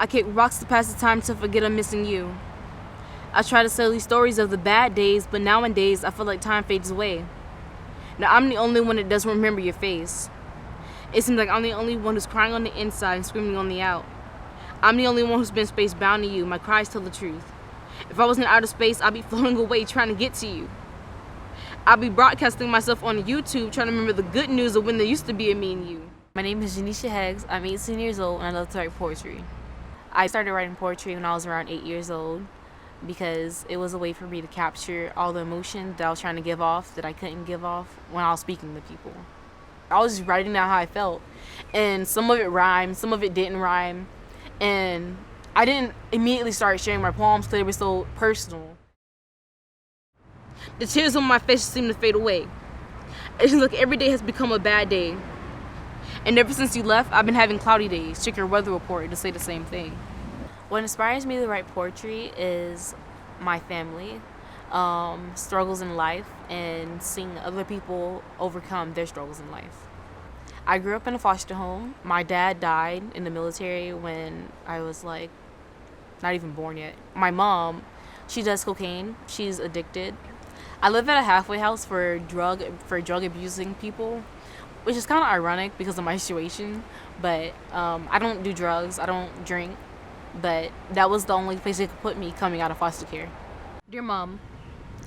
I kick rocks to pass the time to forget I'm missing you. I try to tell these stories of the bad days, but nowadays I feel like time fades away. Now I'm the only one that doesn't remember your face. It seems like I'm the only one who's crying on the inside and screaming on the out. I'm the only one who's been space bound to you. My cries tell the truth. If I wasn't out of space, I'd be floating away trying to get to you. I'd be broadcasting myself on YouTube trying to remember the good news of when there used to be a me and you. My name is Johnisha. I'm 18 years old and I love to write poetry. I started writing poetry when I was around 8 years old because it was a way for me to capture all the emotion that I was trying to give off that I couldn't give off when I was speaking to people. I was just writing down how I felt, and some of it rhymed, some of it didn't rhyme, and I didn't immediately start sharing my poems because they were so personal. The tears on my face seem to fade away. It seems like every day has become a bad day. And ever since you left, I've been having cloudy days. Check your weather report to say the same thing. What inspires me to write poetry is my family, struggles in life, and seeing other people overcome their struggles in life. I grew up in a foster home. My dad died in the military when I was like not even born yet. My mom, she does cocaine. She's addicted. I live at a halfway house for drug abusing people, which is kind of ironic because of my situation. But I don't do drugs. I don't drink. But that was the only place they could put me coming out of foster care. Dear Mom,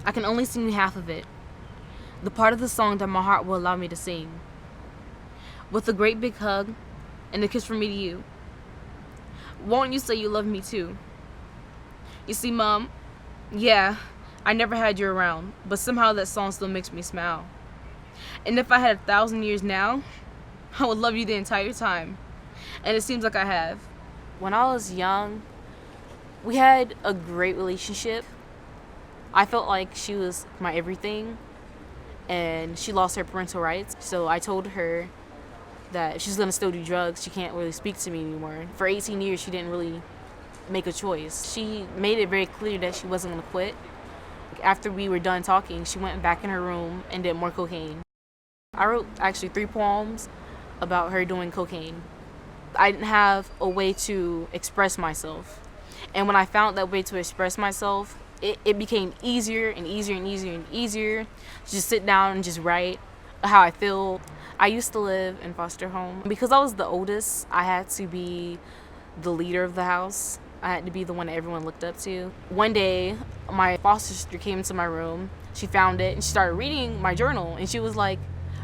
I can only sing you half of it. The part of the song that my heart will allow me to sing. With a great big hug and a kiss from me to you. Won't you say you love me too? You see, Mom, yeah, I never had you around, but somehow that song still makes me smile. And if I had 1,000 years now, I would love you the entire time. And it seems like I have. When I was young, we had a great relationship. I felt like she was my everything, and she lost her parental rights. So I told her that if she's gonna still do drugs, she can't really speak to me anymore. For 18 years, she didn't really make a choice. She made it very clear that she wasn't gonna quit. After we were done talking, she went back in her room and did more cocaine. I wrote actually 3 poems about her doing cocaine. I didn't have a way to express myself. And when I found that way to express myself, it became easier and easier and easier and easier to just sit down and just write how I feel. I used to live in foster home. Because I was the oldest, I had to be the leader of the house. I had to be the one that everyone looked up to. One day, my foster sister came into my room. She found it and she started reading my journal. And she was like,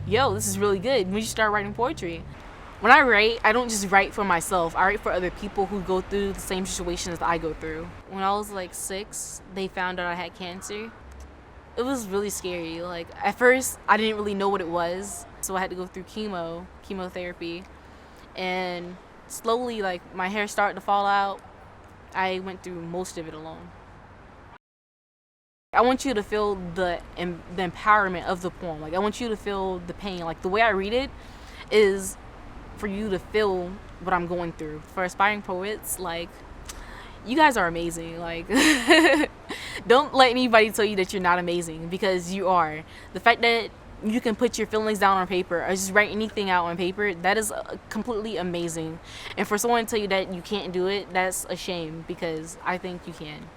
yo, this is really good. We should start writing poetry. When I write, I don't just write for myself. I write for other people who go through the same situations I go through. When I was like 6, they found out I had cancer. It was really scary. Like, at first, I didn't really know what it was. So I had to go through chemotherapy. And slowly, like, my hair started to fall out. I went through most of it alone. I want you to feel the empowerment of the poem. Like, I want you to feel the pain. Like, the way I read it is for you to feel what I'm going through. For aspiring poets, like, you guys are amazing. Like, don't let anybody tell you that you're not amazing, because you are. The fact that you can put your feelings down on paper or just write anything out on paper, that is completely amazing. And for someone to tell you that you can't do it, that's a shame, because I think you can.